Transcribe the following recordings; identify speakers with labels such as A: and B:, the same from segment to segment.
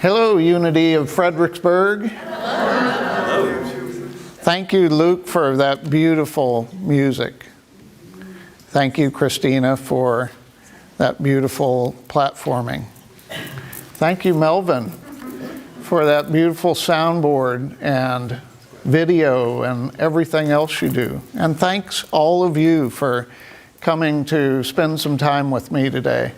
A: Hello, Unity of Fredericksburg. Hello. Thank you, Luke, for that beautiful music. Thank you, Christina, for that beautiful platforming. Thank you, Melvin, for that beautiful soundboard and video and everything else you do. And thanks all of you for coming to spend some time with me today.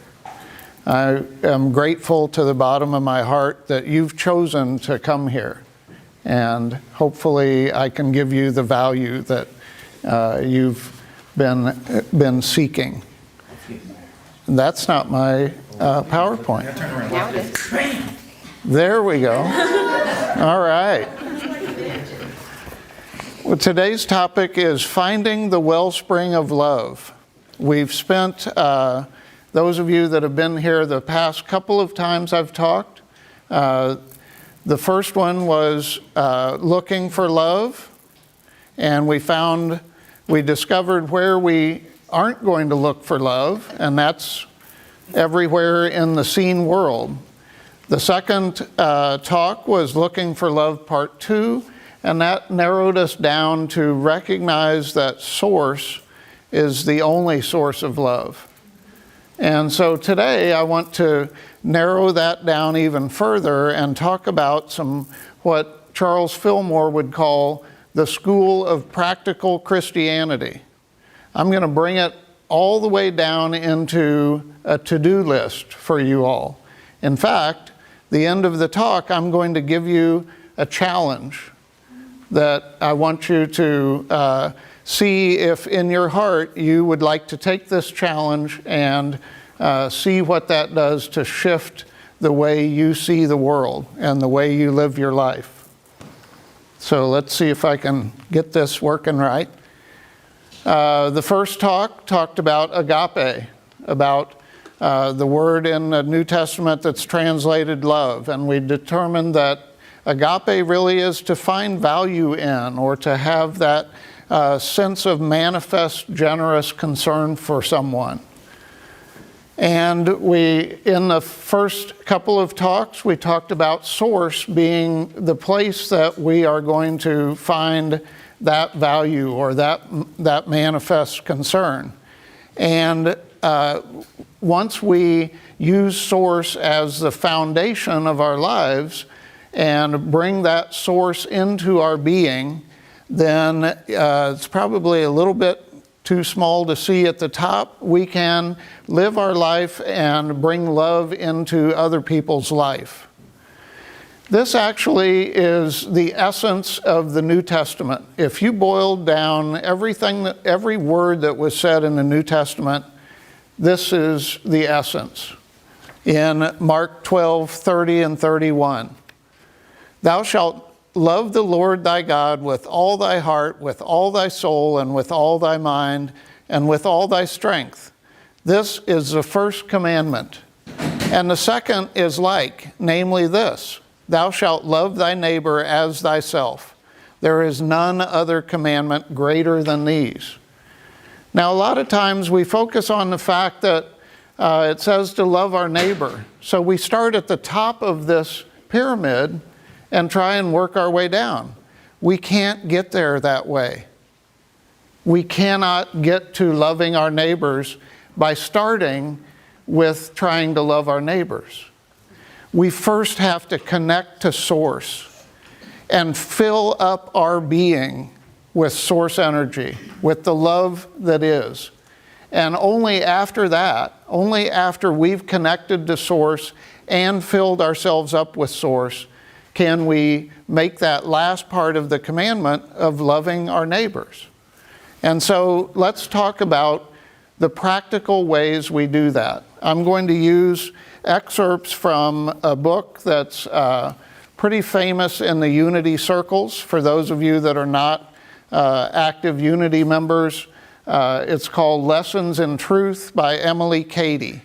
A: I am grateful to the bottom of my heart that you've chosen to come here. And hopefully I can give you the value that you've been seeking. That's not my PowerPoint. There we go. All right. Well, today's topic is finding the wellspring of love. We've spent, those of you that have been here the past couple of times I've talked, the first one was looking for love, and we discovered where we aren't going to look for love, and that's everywhere in the seen world. The second talk was Looking for Love Part 2, and that narrowed us down to recognize that Source is the only source of love. And so today I want to narrow that down even further and talk about what Charles Fillmore would call the school of practical Christianity. I'm going to bring it all the way down into a to-do list for you all. In fact, the end of the talk, I'm going to give you a challenge that I want you to see if in your heart you would like to take this challenge and see what that does to shift the way you see the world and the way you live your life. So let's see if I can get this working right. The first talk talked about agape, about the word in the New Testament that's translated love, and we determined that agape really is to find value in, or to have that sense of manifest, generous concern for someone. And in the first couple of talks, we talked about Source being the place that we are going to find that value or that manifest concern. And once we use Source as the foundation of our lives and bring that Source into our being, then it's probably a little bit too small to see at the top. We can live our life and bring love into other people's life. This actually is the essence of the New Testament. If you boiled down every word that was said in the New Testament, this is the essence. In Mark 12:30 and 31, "Thou shalt love the Lord thy God with all thy heart, with all thy soul, and with all thy mind, and with all thy strength. This is the first commandment. And the second is like, namely this, thou shalt love thy neighbor as thyself. There is none other commandment greater than these." Now, a lot of times we focus on the fact that it says to love our neighbor. So we start at the top of this pyramid and try and work our way down. We can't get there that way. We cannot get to loving our neighbors by starting with trying to love our neighbors. We first have to connect to Source and fill up our being with Source energy, with the love that is. And only after that, only after we've connected to Source and filled ourselves up with Source, can we make that last part of the commandment of loving our neighbors. And so let's talk about the practical ways we do that. I'm going to use excerpts from a book that's pretty famous in the Unity circles. For those of you that are not active Unity members, it's called Lessons in Truth by Emily Cady.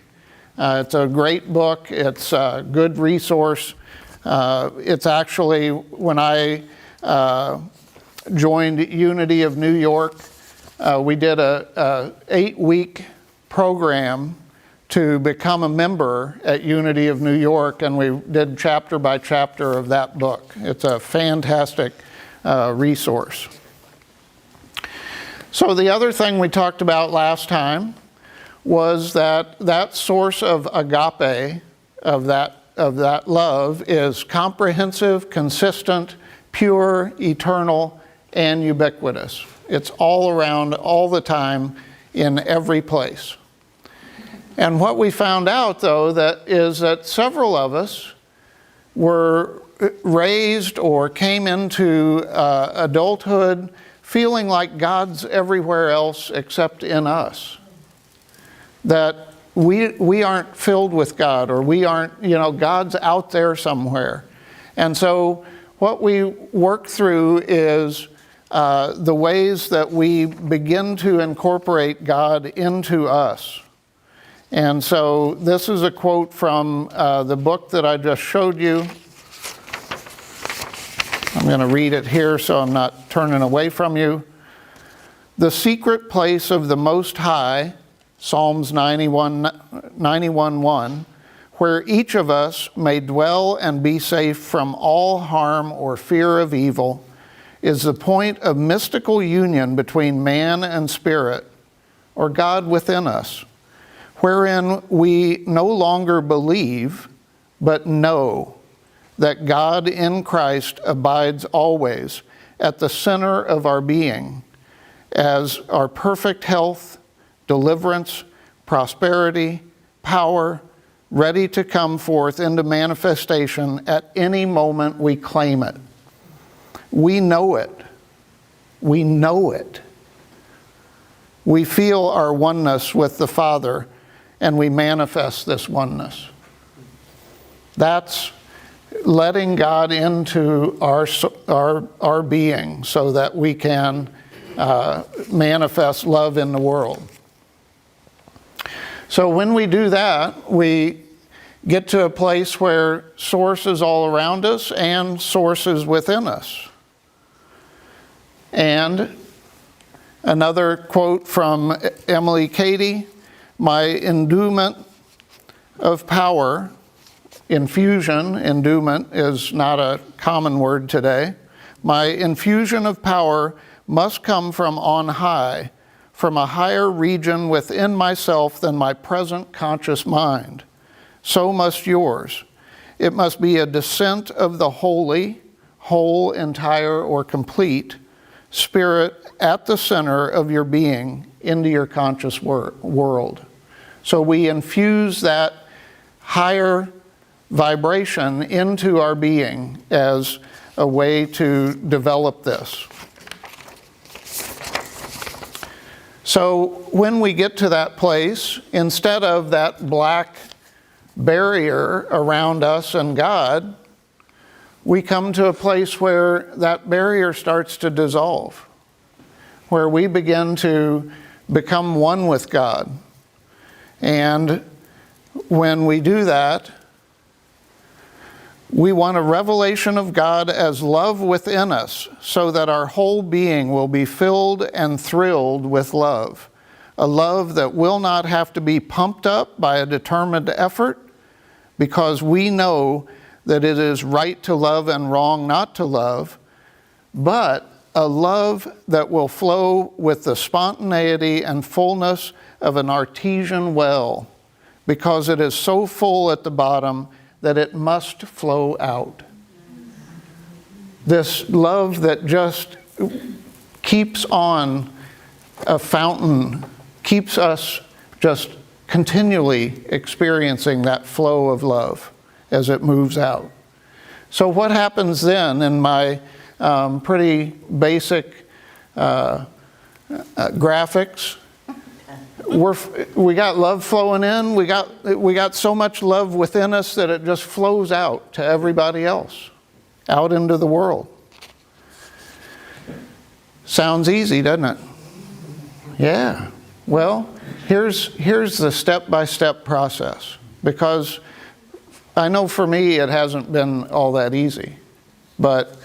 A: It's a great book. It's a good resource. It's actually, when I joined Unity of New York, we did a 8-week program to become a member at Unity of New York, and we did chapter by chapter of that book. It's a fantastic resource. So the other thing we talked about last time was that source of agape, of that love, is comprehensive, consistent, pure, eternal, and ubiquitous. It's all around, all the time, in every place. And what we found out, though, is that several of us were raised or came into adulthood feeling like God's everywhere else except in us. That we aren't filled with God, or we aren't, God's out there somewhere. And so what we work through is the ways that we begin to incorporate God into us. And so this is a quote from the book that I just showed you. I'm going to read it here so I'm not turning away from you. The secret place of the Most High, Psalms 91:1, where each of us may dwell and be safe from all harm or fear of evil, is the point of mystical union between man and spirit, or God within us, wherein we no longer believe, but know that God in Christ abides always at the center of our being, as our perfect health, deliverance, prosperity, power, ready to come forth into manifestation at any moment we claim it. We know it. We know it. We feel our oneness with the Father, and we manifest this oneness. That's letting God into our being so that we can manifest love in the world. So when we do that, we get to a place where source is all around us and source is within us. And another quote from Emily Cady, my endowment of power, endowment is not a common word today. My infusion of power must come from on high, from a higher region within myself than my present conscious mind. So must yours. It must be a descent of the holy, whole, entire, or complete Spirit at the center of your being into your conscious world. So we infuse that higher vibration into our being as a way to develop this. So when we get to that place, instead of that black barrier around us and God, we come to a place where that barrier starts to dissolve, where we begin to become one with God. And when we do that, we want a revelation of God as love within us, so that our whole being will be filled and thrilled with love. A love that will not have to be pumped up by a determined effort, because we know that it is right to love and wrong not to love, but a love that will flow with the spontaneity and fullness of an artesian well, because it is so full at the bottom that it must flow out. This love that just keeps on a fountain, keeps us just continually experiencing that flow of love as it moves out. So what happens then in my pretty basic graphics? We got love flowing in. We got so much love within us that it just flows out to everybody else, out into the world. Sounds easy, doesn't it? Yeah. Well, here's the step-by-step process, because I know for me it hasn't been all that easy, but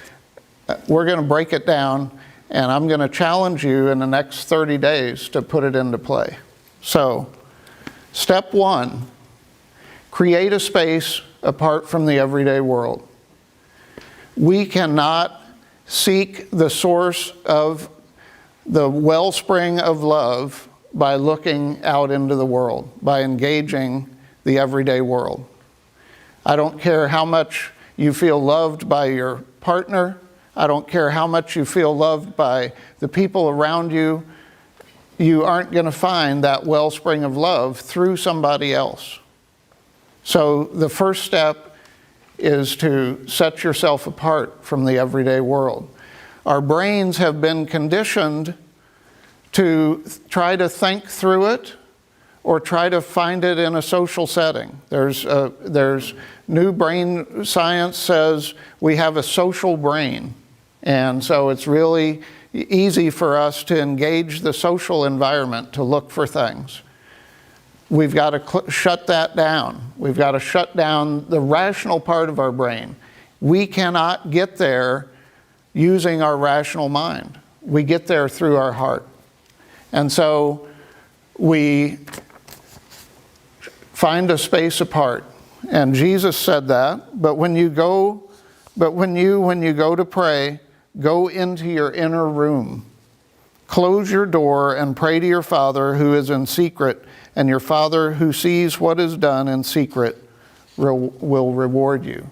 A: we're going to break it down, and I'm going to challenge you in the next 30 days to put it into play. So Step one, create a space apart from the everyday world. We cannot seek the source of the wellspring of love by looking out into the world, by engaging the everyday world. I don't care how much you feel loved by your partner. I don't care how much you feel loved by the people around you. You aren't going to find that wellspring of love through somebody else. So the first step is to set yourself apart from the everyday world. Our brains have been conditioned to try to think through it or try to find it in a social setting. There's new brain science says we have a social brain. And so it's really easy for us to engage the social environment to look for things. We've got to shut that down. We've got to shut down the rational part of our brain. We cannot get there using our rational mind. We get there through our heart. And so we find a space apart. And Jesus said that, but when you go to pray, go into your inner room. Close your door and pray to your Father who is in secret, and your Father who sees what is done in secret will reward you.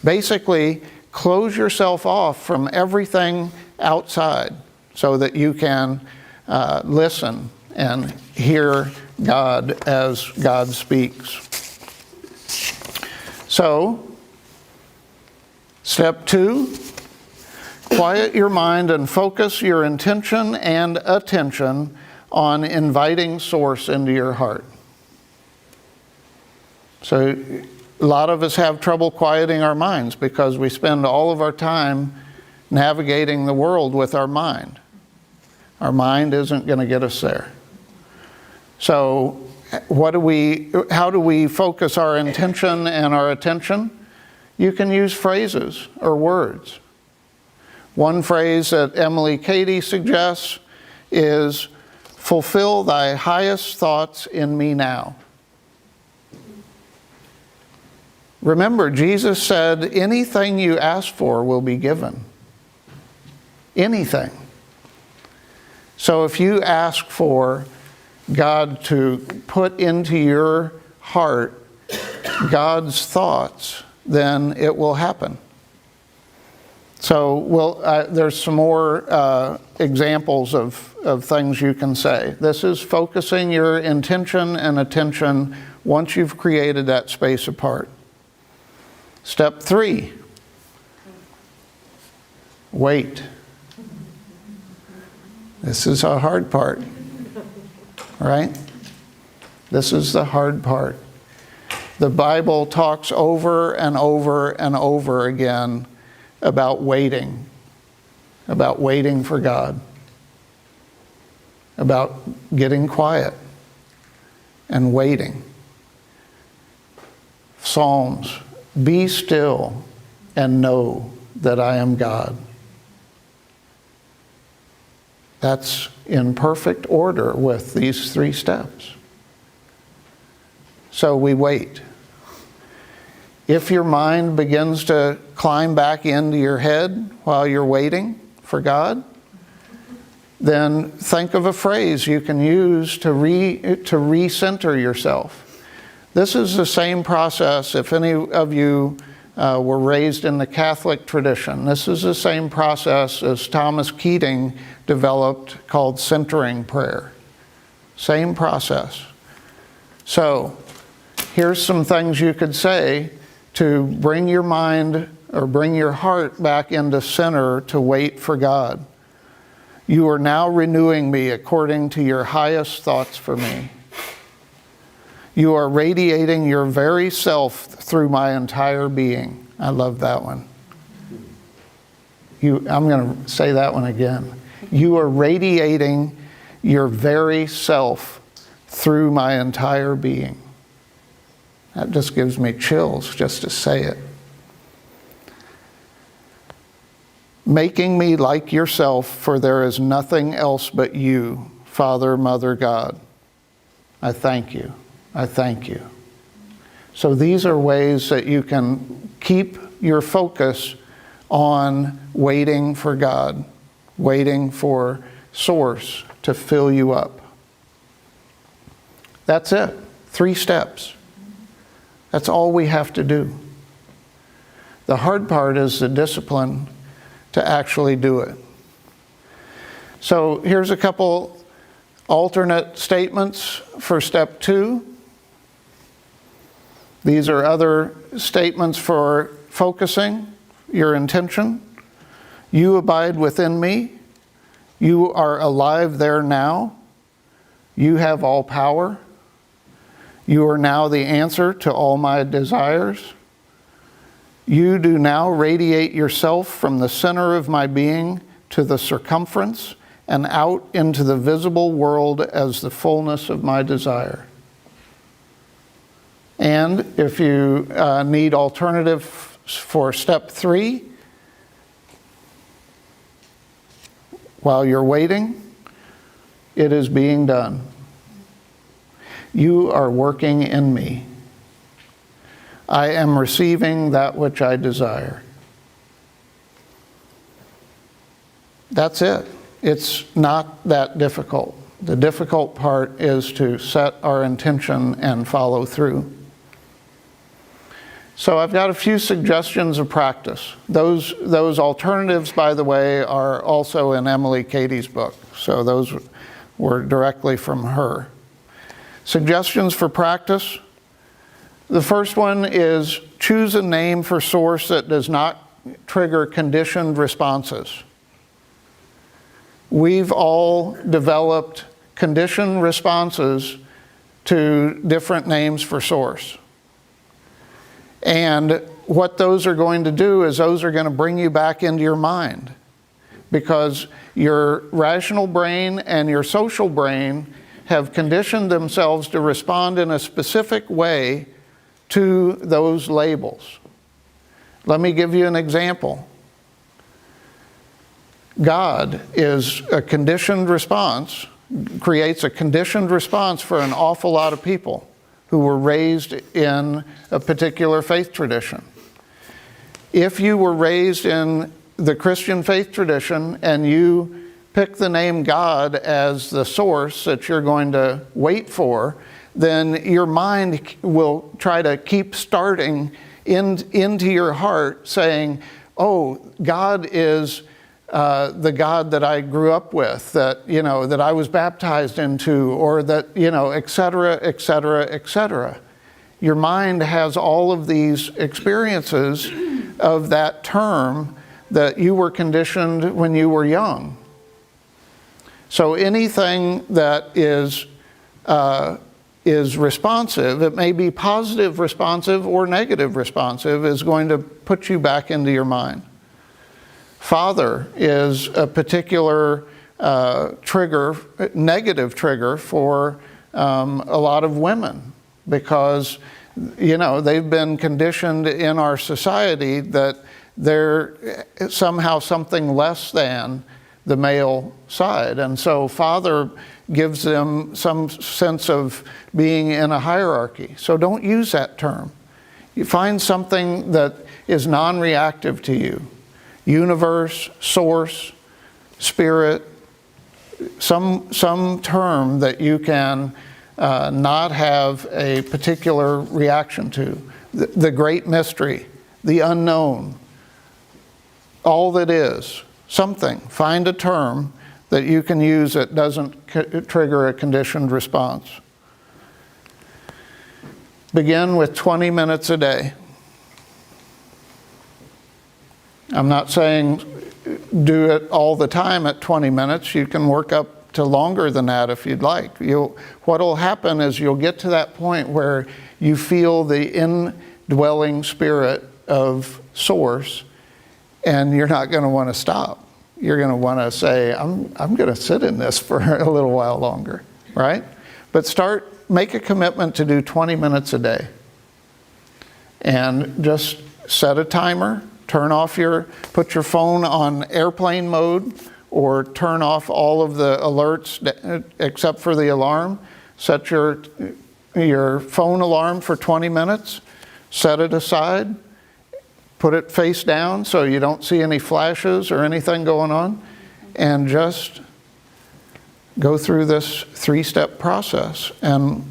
A: Basically, close yourself off from everything outside so that you can listen and hear God as God speaks. So, step 2, quiet your mind and focus your intention and attention on inviting Source into your heart. So, a lot of us have trouble quieting our minds because we spend all of our time navigating the world with our mind. Our mind isn't going to get us there. So, how do we focus our intention and our attention? You can use phrases or words. One phrase that Emily Cady suggests is, fulfill thy highest thoughts in me now. Remember, Jesus said, anything you ask for will be given. Anything. So if you ask for God to put into your heart God's thoughts, then it will happen. So there's some more examples of things you can say. This is focusing your intention and attention once you've created that space apart. Step 3, wait. This is a hard part, right? This is the hard part. The Bible talks over and over and over again about waiting for God, about getting quiet and waiting. Psalms, be still and know that I am God. That's in perfect order with these 3 steps. So we wait. If your mind begins to climb back into your head while you're waiting for God, then think of a phrase you can use to recenter yourself. This is the same process if any of you were raised in the Catholic tradition. This is the same process as Thomas Keating developed called centering prayer. Same process. So, here's some things you could say to bring your mind or bring your heart back into center to wait for God. You are now renewing me according to your highest thoughts for me. You are radiating your very self through my entire being. I love that one. I'm going to say that one again. You are radiating your very self through my entire being. That just gives me chills just to say it. Making me like yourself, for there is nothing else but you, Father, Mother, God. I thank you. I thank you. So these are ways that you can keep your focus on waiting for God, waiting for Source to fill you up. That's it. 3 steps. That's all we have to do. The hard part is the discipline to actually do it. So here's a couple alternate statements for step 2. These are other statements for focusing your intention. You abide within me. You are alive there now. You have all power. You are now the answer to all my desires. You do now radiate yourself from the center of my being to the circumference and out into the visible world as the fullness of my desire. And if you need alternatives for step 3, while you're waiting, it is being done. You are working in me. I am receiving that which I desire. That's it. It's not that difficult. The difficult part is to set our intention and follow through. So I've got a few suggestions of practice. Those alternatives, by the way, are also in Emily Cady's book. So those were directly from her. Suggestions for practice. The first one is choose a name for Source that does not trigger conditioned responses. We've all developed conditioned responses to different names for Source. And what those are going to do is those are going to bring you back into your mind, because your rational brain and your social brain have conditioned themselves to respond in a specific way to those labels. Let me give you an example. God is a conditioned response, creates a conditioned response for an awful lot of people who were raised in a particular faith tradition. If you were raised in the Christian faith tradition and you pick the name God as the source that you're going to wait for, then your mind will try to keep starting into your heart saying, oh, God is the God that I grew up with, that, that I was baptized into, or that, et cetera, et cetera, et cetera. Your mind has all of these experiences of that term that you were conditioned when you were young. So anything that is responsive, it may be positive responsive or negative responsive, is going to put you back into your mind. Father is a particular trigger, negative trigger for a lot of women, because they've been conditioned in our society that they're somehow something less than the male side. And so father gives them some sense of being in a hierarchy. So don't use that term. You find something that is non-reactive to you. Universe, source, spirit, some term that you can not have a particular reaction to. The great mystery, the unknown, all that is, something. Find a term that you can use that doesn't trigger a conditioned response. Begin with 20 minutes a day. I'm not saying do it all the time at 20 minutes. You can work up to longer than that if you'd like. What'll happen is you'll get to that point where you feel the indwelling spirit of Source, and you're not going to want to stop. You're going to want to say, I'm going to sit in this for a little while longer, right? But make a commitment to do 20 minutes a day. And just set a timer. Put your phone on airplane mode, or turn off all of the alerts except for the alarm. Set your your phone alarm for 20 minutes, set it aside, put it face down so you don't see any flashes or anything going on, and just go through this 3-step process and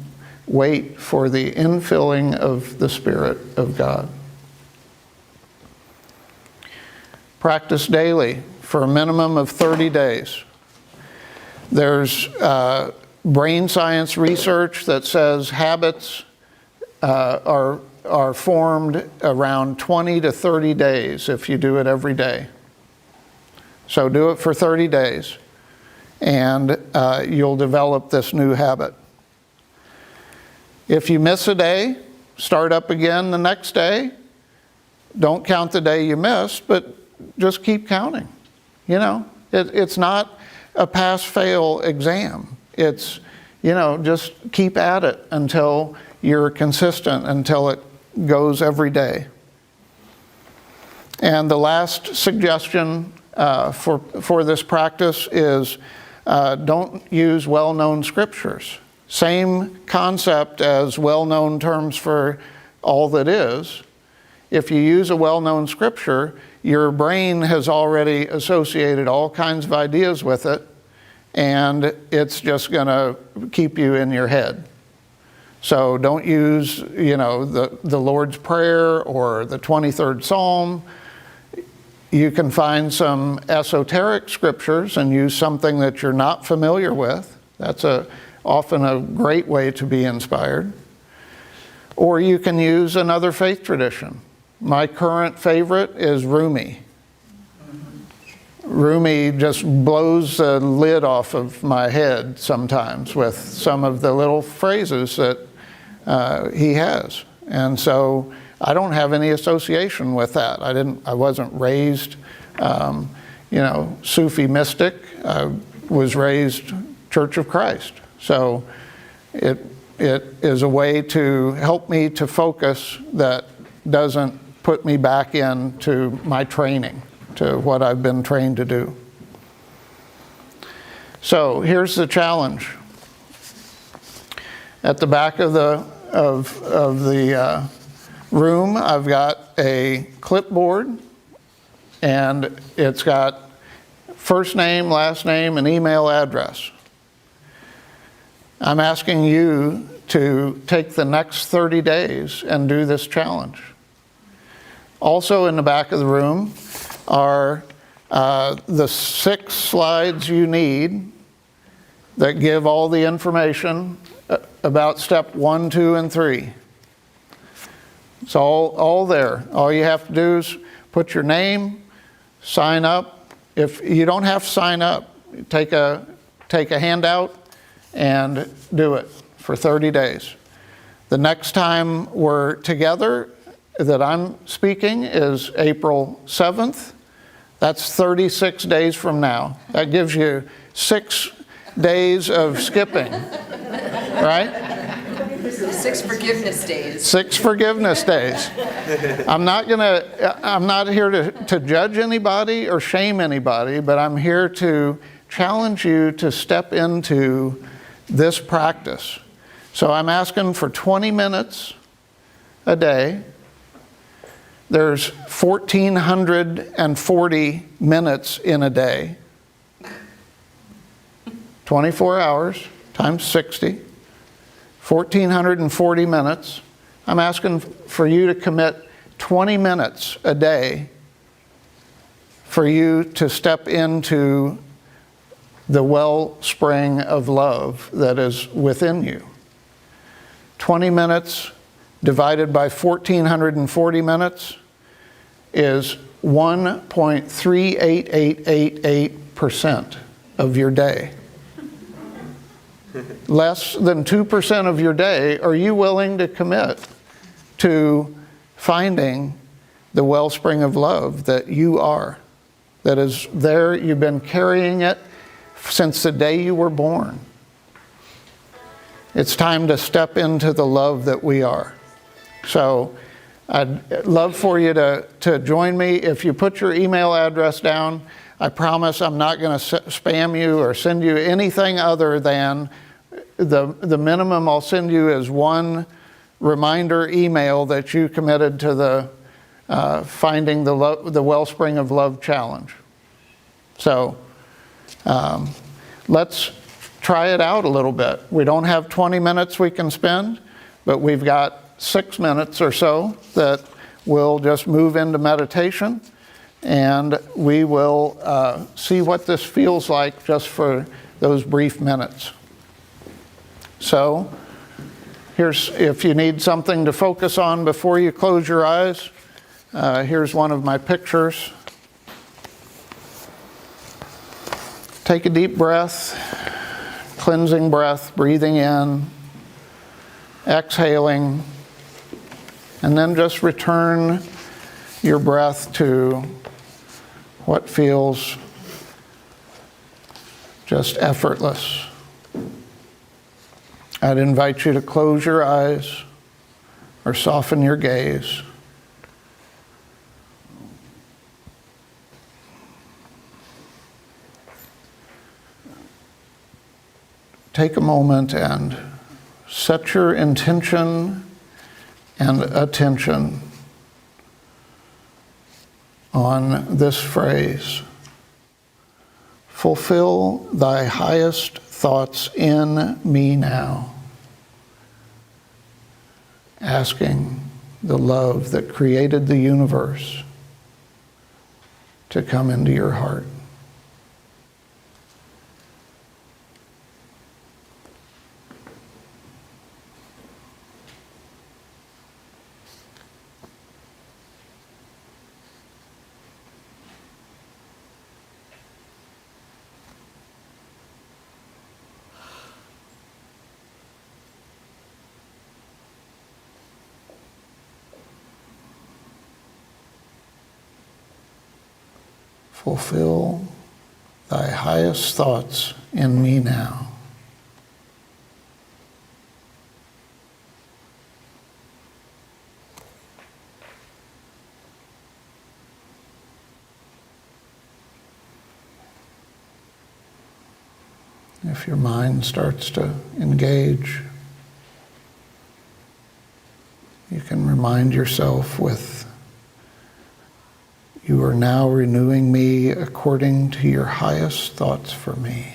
A: wait for the infilling of the Spirit of God. Practice daily for a minimum of 30 days. There's brain science research that says habits are formed around 20 to 30 days if you do it every day. So do it for 30 days, and you'll develop this new habit. If you miss a day, start up again the next day. Don't count the day you missed, but just keep counting. You know, it's not a pass-fail exam. It's, you know, just keep at it until you're consistent, until it goes every day. And the last suggestion for this practice is don't use well-known scriptures. Same concept as well-known terms for all that is. If you use a well-known scripture, your brain has already associated all kinds of ideas with it, and it's just going to keep you in your head. So don't use, you know, the Lord's Prayer or the 23rd Psalm. You can find some esoteric scriptures and use something that you're not familiar with. That's often a great way to be inspired. Or you can use another faith tradition. My current favorite is Rumi. Rumi just blows the lid off of my head sometimes with some of the little phrases that he has. And so I don't have any association with that. I wasn't raised, you know, Sufi mystic. I was raised Church of Christ. So it is a way to help me to focus that doesn't put me back into my training, to what I've been trained to do. So here's the challenge. At the back of the room, I've got a clipboard, and it's got first name, last name, and email address. I'm asking you to take the next 30 days and do this challenge. Also in the back of the room are the 6 slides you need that give all the information about step 1, 2, and 3. It's all there. All you have to do is put your name, sign up. If you don't have to sign up, take a handout and do it for 30 days. The next time we're together that I'm speaking is April 7th. That's 36 days from now. That gives you 6 days of skipping, right?
B: 6 forgiveness days.
A: 6 forgiveness days. I'm not here to judge anybody or shame anybody, but I'm here to challenge you to step into this practice. So I'm asking for 20 minutes a day. There's 1,440 minutes in a day. 24 hours times 60. 1,440 minutes. I'm asking for you to commit 20 minutes a day for you to step into the wellspring of love that is within you. 20 minutes divided by 1,440 minutes is 1.38888% of your day. Less than 2% of your day are you willing to commit to finding the wellspring of love that you are, that is there. You've been carrying it since the day you were born. It's time to step into the love that we are. So I'd love for you to join me. If you put your email address down, I promise I'm not going to spam you or send you anything other than the minimum I'll send you is one reminder email that you committed to the Finding the Wellspring of Love Challenge. So let's try it out a little bit. We don't have 20 minutes we can spend, but we've got 6 minutes or so that we'll just move into meditation, and we will see what this feels like just for those brief minutes. So here's, if you need something to focus on before you close your eyes, here's one of my pictures. Take a deep breath, cleansing breath, breathing in, exhaling, and then just return your breath to what feels just effortless. I'd invite you to close your eyes or soften your gaze. Take a moment and set your intention and attention on this phrase: fulfill thy highest thoughts in me now. Asking the love that created the universe to come into your heart. Fulfill thy highest thoughts in me now. If your mind starts to engage, you can remind yourself with, you are now renewing me according to your highest thoughts for me.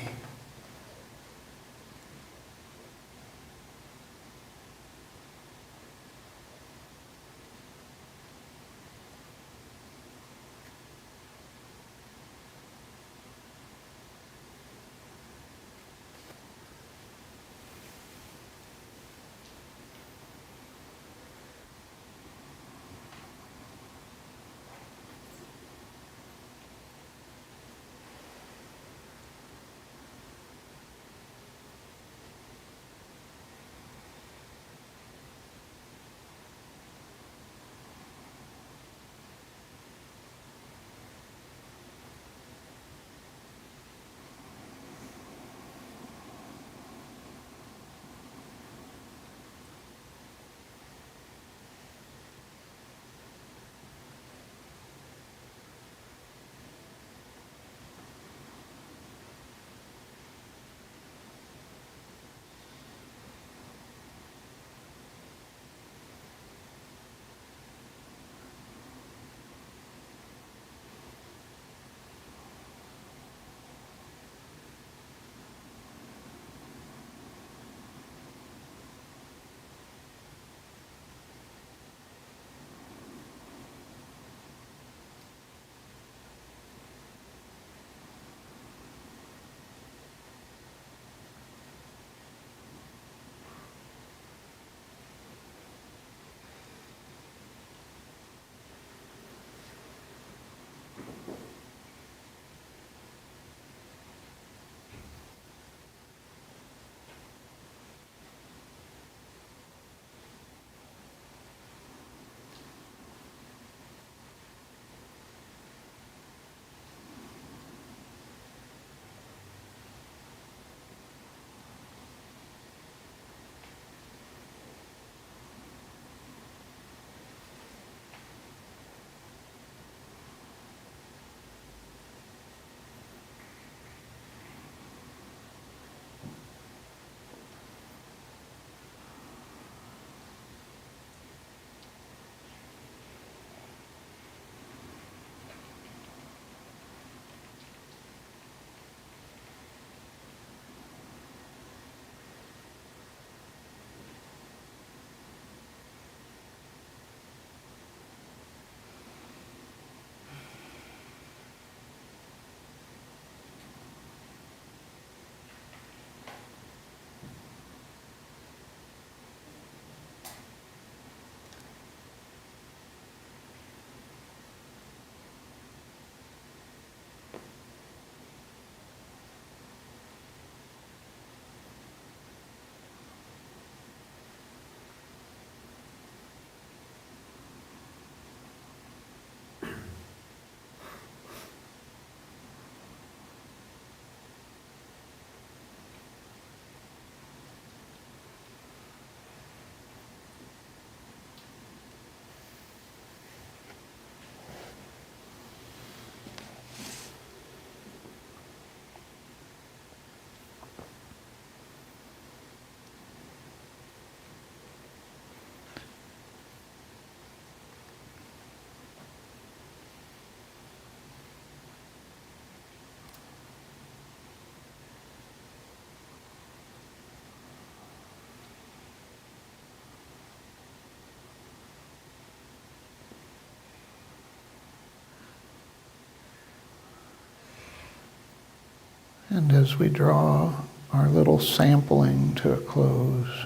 A: And as we draw our little sampling to a close,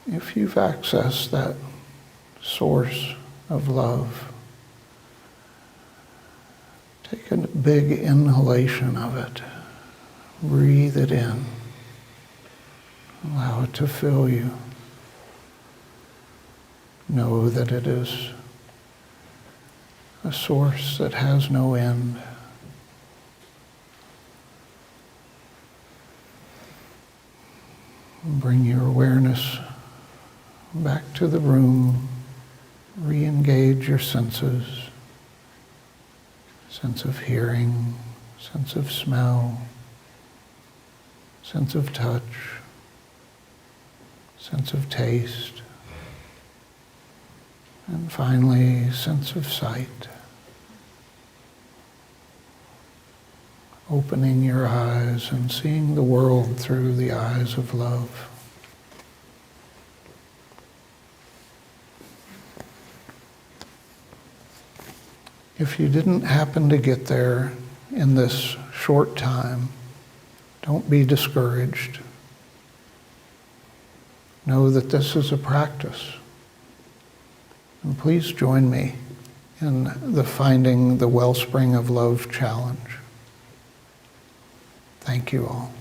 A: if you've accessed that source of love, take a big inhalation of it. Breathe it in. Allow it to fill you. Know that it is a source that has no end. Bring your awareness back to the room. Re-engage your senses. Sense of hearing, sense of smell, sense of touch, sense of taste, and finally, sense of sight. Opening your eyes and seeing the world through the eyes of love. If you didn't happen to get there in this short time, don't be discouraged. Know that this is a practice. And please join me in the Finding the Wellspring of Love challenge. Thank you all.